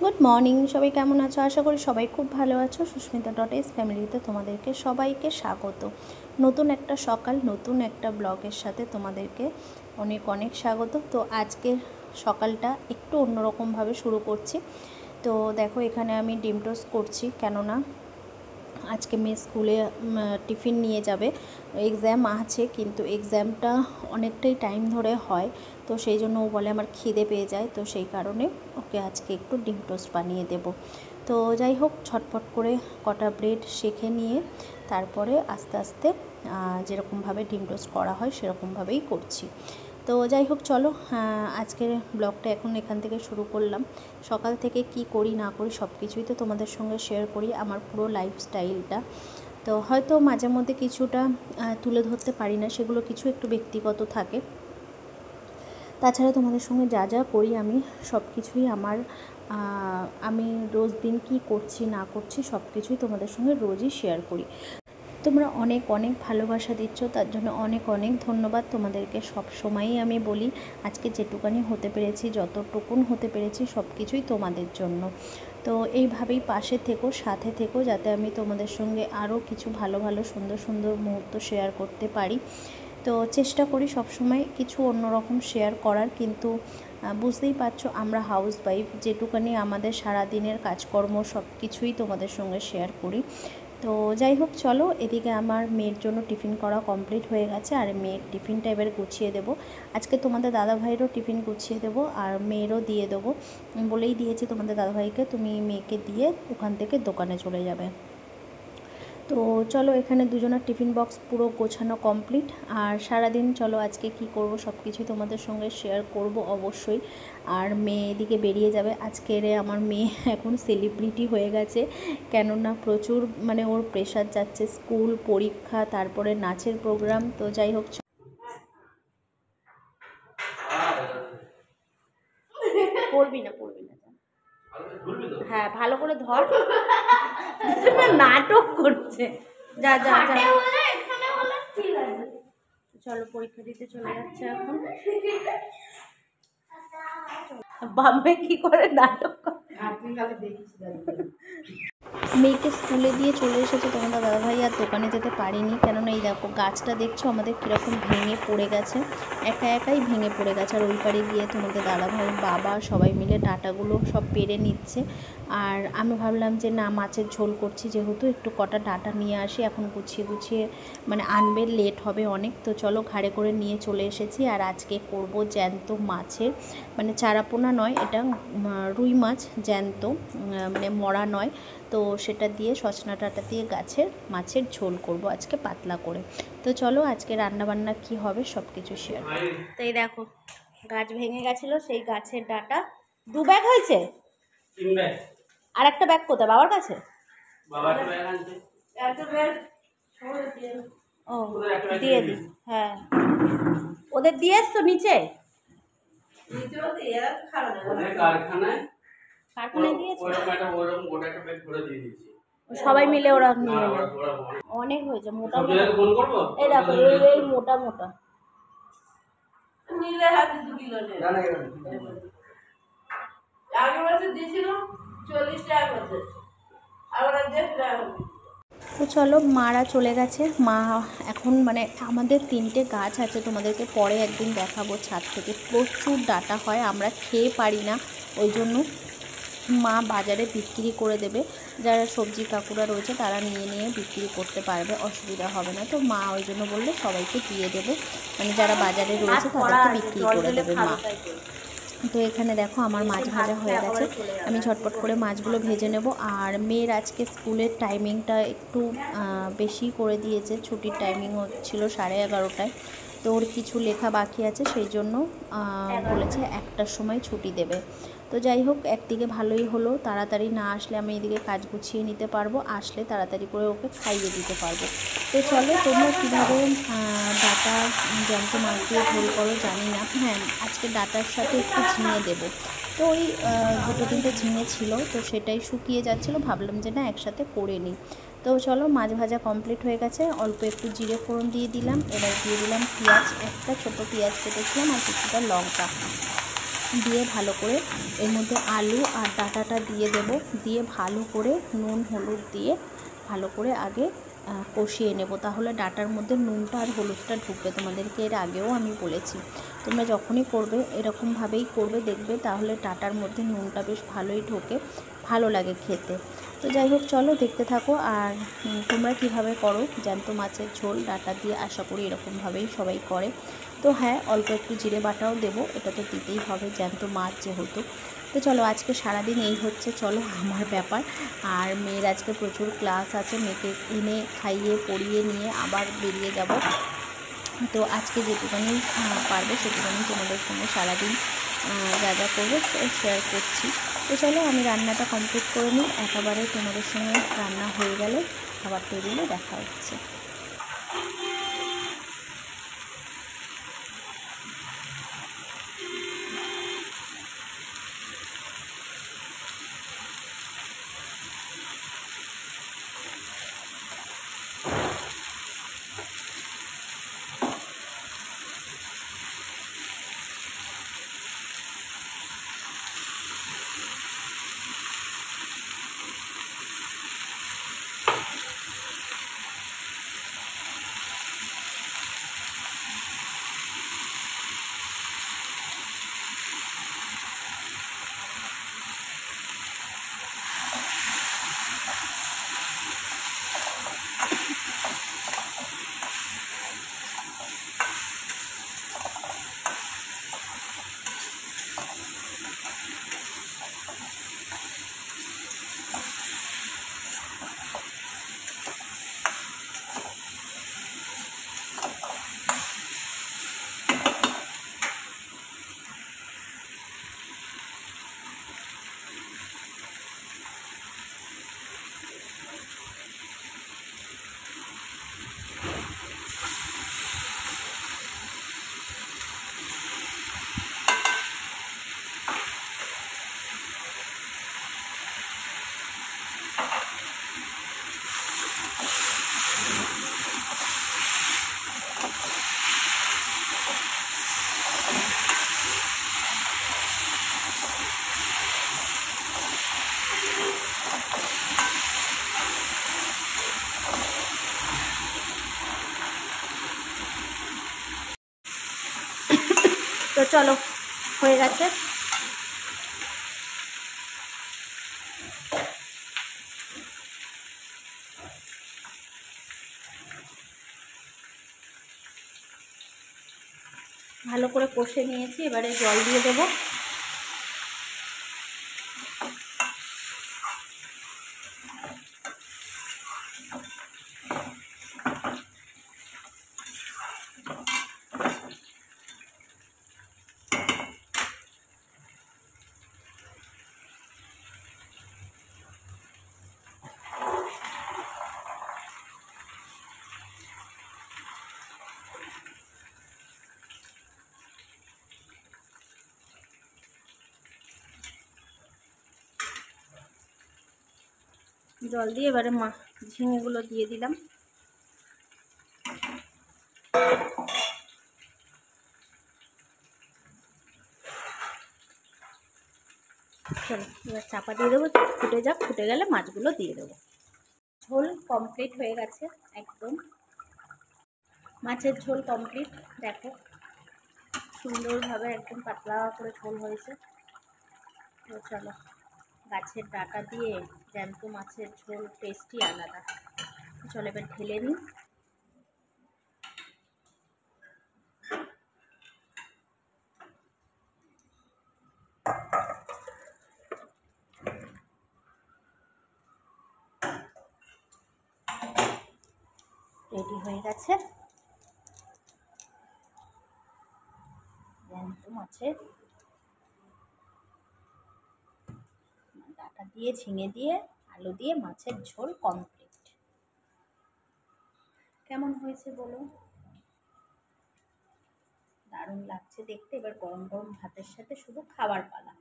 Good morning, সবাই কেমন আছো? আশা করি সবাই খুব ভালো আছো। সুস্মিতা.s ফ্যামিলিতে তোমাদেরকে সবাইকে স্বাগত। নতুন একটা সকাল, নতুন একটা ব্লগের সাথে তোমাদেরকে অনেক অনেক স্বাগত। তো আজকের সকালটা একটু অন্যরকমভাবে শুরু করছি। তো দেখো, এখানে আমি ডিম টোস্ট করছি, কেননা আজকে মেয়ে স্কুলে টিফিন নিয়ে যাবে। এক্সাম আছে, কিন্তু এক্সামটা অনেকটাই টাইম ধরে হয়, তো সেই জন্য ও বলে আমার খিদে পেয়ে যায়, তো সেই কারণে ওকে আজকে একটু ডিম টোস্ট বানিয়ে দেব। তো যাই হোক, ছটফট করে কটা ব্রেড সেঁকে নিয়ে তারপরে আস্তে আস্তে যেরকমভাবে ডিম টোস্ট করা হয় সেরকমভাবেই করছি। তো যাই হোক, চলো আজকের ব্লগটা এখন এখান থেকে শুরু করলাম। সকাল থেকে কি করি না করি সব কিছুই তো তোমাদের সঙ্গে শেয়ার করি, আমার পুরো লাইফস্টাইলটা। তো হয়তো মাঝে মধ্যে কিছুটা তুলে ধরতে পারি না, সেগুলো কিছু একটু ব্যক্তিগত থাকে। তাছাড়া তোমাদের সঙ্গে যা যা করি আমি সব কিছুই আমি রোজ দিন কী করছি না করছি সব কিছুই তোমাদের সঙ্গে রোজই শেয়ার করি। তোমরা অনেক অনেক ভালোবাসা দিচ্ছ, তার জন্য অনেক অনেক ধন্যবাদ তোমাদেরকে। সব সময়ই আমি বলি, আজকে যেটুকানি হতে পেরেছি, যতটুকুন হতে পেরেছি সব কিছুই তোমাদের জন্য। তো এইভাবেই পাশে থেকো, সাথে থেকো, যাতে আমি তোমাদের সঙ্গে আরও কিছু ভালো ভালো সুন্দর সুন্দর মুহূর্ত শেয়ার করতে পারি। তো চেষ্টা করি সব সময় কিছু অন্যরকম শেয়ার করার, কিন্তু বুঝতেই পারছো আমরা হাউস ওয়াইফ, যেটুকানি আমাদের সারাদিনের কাজকর্ম সব কিছুই তোমাদের সঙ্গে শেয়ার করি। তো যাই হোক, চলো, এদিকে আমার মেয়ের জন্য টিফিন করা কমপ্লিট হয়ে গেছে, আর মেয়ের টিফিনটা এবার গুছিয়ে দেবো। আজকে তোমাদের দাদাভাইয়েরও টিফিন গুছিয়ে দেবো আর মেয়েরও দিয়ে দেবো। বলেই দিয়েছি তোমাদের দাদাভাইকে, তুমি মেয়েকে দিয়ে ওখান থেকে দোকানে চলে যাবে। তো চলো, এখানে দুজনের টিফিন বক্স পুরো গোছানো কমপ্লিট। আর সারাদিন চলো আজকে কি করব সব কিছুই তোমাদের সঙ্গে শেয়ার করব অবশ্যই। আর মেয়ে এদিকে বেরিয়ে যাবে। আজকের আমার মেয়ে এখন সেলিব্রিটি হয়ে গেছে, কেননা প্রচুর ওর প্রেশার যাচ্ছে, স্কুল, পরীক্ষা, তারপরে নাচের প্রোগ্রাম। তো যাই হোক, পড়বি না হ্যাঁ, ভালো করে ধর। নাটক করছে। যা যা যা, চলো পরীক্ষা দিতে চলে যাচ্ছে এখন। বামে কি করে নাটক মেয়েকে স্কুলে দিয়ে চলে এসেছে তোমাদের দাদাভাই, আর দোকানে যেতে পারিনি, কেননা এই দেখো গাছটা দেখছো আমাদের কীরকম ভেঙে পড়ে গেছে, একা একাই ভেঙে পড়ে গেছে। আর ওই পারে গিয়ে তোমাদের দাদাভাই, বাবা সবাই মিলে ডাঁটাগুলো সব পেরে নিচ্ছে। আর আমি ভাবলাম যে না, মাছের ঝোল করছি যেহেতু, একটু কটা ডাঁটা নিয়ে আসি, এখন গুছিয়ে গুছিয়ে আনবে, লেট হবে অনেক। তো চলো, ঘাড়ে করে নিয়ে চলে এসেছি। আর আজকে করব জ্যান্ত মাছের, চারাপোনা নয়, এটা রুই মাছ জ্যান্ত, মরা নয়। তো সেটা দিয়ে সজনা ডাঁটা দিয়ে মাছের ঝোল করব আজকে পাতলা করে। তো চলো, আজকে রান্নাবান্না কি হবে সব কিছু শেয়ার করি। তো এই দেখো, গাছ ভেঙে গেছিলো, সেই গাছের ডাঁটা 2 ব্যাগ হয়েছে। 3 ব্যাগ। আর একটা ব্যাগ কোথায়? বাবার কাছে। ও, দিয়ে দিই। হ্যাঁ, ওদের দিয়ে এসছো নিচে? কারখানায় দিয়েছে, সবাই মিলে ওরা নিয়ে নেয়। অনেক হয়েছে, মোটা মোটা। এই দেখো, এই মোটা মোটা। তো চলো, মারা চলে গেছে। মা এখন আমাদের 3টে গাছ আছে, তোমাদেরকে পরে একদিন দেখাবো। ছাদ থেকে প্রচুর ডাঁটা হয়, আমরা খেয়ে পারি না, ওই জন্য মা বাজারে বিক্রি করে দেবে। যারা সবজি কাকুরা রয়েছে তারা নিয়ে নিয়ে বিক্রি করতে পারবে, অসুবিধা হবে না। তো মা ওই জন্য বললে সবাইকে দিয়ে দেবে, যারা বাজারে রয়েছে তাদেরকে বিক্রি করে দেবে মা। তো এখানে দেখো আমার মাছ ভাজা হয়ে গেছে, আমি ঝটপট করে মাছগুলো ভেজে নেব। আর মেয়ের আজকে স্কুলের টাইমিংটা একটু বেশি করে দিয়েছে, ছুটির টাইমিং ছিল 11:30টায়। তো ওর কিছু লেখা বাকি আছে, সেই জন্য বলেছে 1টার সময় ছুটি দেবে। তো যাই হোক, একদিকে ভালোই হলো, তাড়াতাড়ি না আসলে আমি এদিকে কাজ গুছিয়ে নিতে পারবো, আসলে তাড়াতাড়ি করে ওকে খাইয়ে দিতে পারবো। তো চলো, তোমরা কীভাবে ডাঁটা জ্যান্ত মাছ দিয়ে ঝোল করো জানি না। হ্যাঁ, আজকে ডাঁটার সাথে একটু ঝিঙে দেবো। তো ওই 2-3টে ঝিঙে ছিল, তো সেটাই শুকিয়ে যাচ্ছিলো, ভাবলাম যে না একসাথে করে নিই। তো চলো, মাছ ভাজা কমপ্লিট হয়ে গেছে, অল্প একটু জিরে ফোড়ন দিয়ে দিলাম। এবার দিয়ে দিলাম পেঁয়াজ, একটা ছোটো পেঁয়াজ কেটেছিলাম, আর কিছুটা লঙ্কা। দিয়ে ভালো করে এর মধ্যে আলু আর ডাঁটাটা দিয়ে দেব, দিয়ে ভালো করে নুন হলুদ দিয়ে ভালো করে আগে কষিয়ে নেব, তাহলে ডাঁটার মধ্যে নুনটা আর হলুদটা ঢুকবে। তোমাদেরকে এর আগেও আমি বলেছি, তোমরা যখনই করবে এরকমভাবেই করবে, দেখবে তাহলে ডাঁটার মধ্যে নুনটা বেশ ভালোই ঢোকে, ভালো লাগে খেতে। তো যাই হোক, চলো দেখতে থাকো। আর তোমরা কিভাবে করো জ্যান্ত মাছের ঝোল ডাঁটা দিয়ে, আশা করি এরকমভাবেই সবাই করে। তো হ্যাঁ, অল্প একটু জিরে বাটাও দেবো, এটা তো দিতেই হবে জ্যান্ত মাছ যেহেতু। তো চলো, আজকে সারাদিন এই হচ্ছে চলো আমার ব্যাপার। আর মেয়ের আজকে প্রচুর ক্লাস আছে, মেয়েকে এনে খাইয়ে পড়িয়ে নিয়ে আবার বেরিয়ে যাব। তো আজকে যেটুকুনি পারবো সেটুকুনি তোমাদের সঙ্গে সারাদিন যা যা করবো শেয়ার করছি। তো চলো, আমি রান্নাটা কমপ্লিট করে নিই, একেবারে তোমাদের সঙ্গে রান্না হয়ে গেলে খাবার টেবিলে দেখা হচ্ছে। তো চলো, হয়ে গেছে। ভালো করে কষে নিয়েছি, এবারে জল দিয়ে দেবো। জল দিয়ে এবারে ঝিঙেগুলো দিয়ে দিলাম। চলো, এবার চাপা দিয়ে দেবো, ফুটে যাক, ফুটে গেলে মাছগুলো দিয়ে দেবো। ঝোল কমপ্লিট হয়ে গেছে একদম, মাছের ঝোল কমপ্লিট। দেখো সুন্দরভাবে একদম পাতলা করে ঝোল হয়েছে। তো চলো, গাছের ডাঁটা দিয়ে জ্যান্ত মাছের ঝোল টেস্টই আলাদা। চলো এবার ঢেলে নিই। রেডি হয়ে গেছে জ্যান্ত মাছের ডাঁটা দিয়ে, ঝিঙে দিয়ে, আলু দিয়ে মাছের ঝোল কমপ্লিট। কেমন হয়েছে বলো? দারুণ লাগছে দেখতে। এবার গরম গরম ভাতের সাথে শুধু খাবার পালা।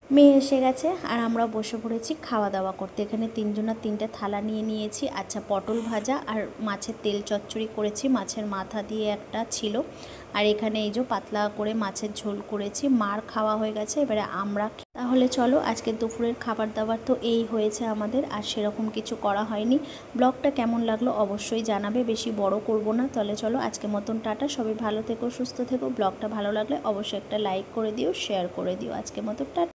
মেয়ে এসে গেছে আর আমরা বসে পড়েছি খাওয়া দাওয়া করতে। এখানে তিনজনের তিনটে থালা নিয়ে নিয়েছি। আচ্ছা, পটল ভাজা আর মাছের তেল চচ্চড়ি করেছি, মাছের মাথা দিয়ে একটা ছিল। আর এখানে এই যে পাতলা করে মাছের ঝোল করেছি। মার খাওয়া হয়ে গেছে, এবারে আমরা। তাহলে চলো, আজকে দুপুরের খাবার দাবার তো এই হয়েছে আমাদের, আর সেরকম কিছু করা হয়নি। ব্লগটা কেমন লাগলো অবশ্যই জানাবে, বেশি বড় করব না। তাহলে চলো, আজকে মতন টাটা, সবাই ভালো থেকো, সুস্থ থেকো। ব্লগটা ভালো লাগলে অবশ্যই একটা লাইক করে দিও, শেয়ার করে দিও। আজকে মতো টাটা।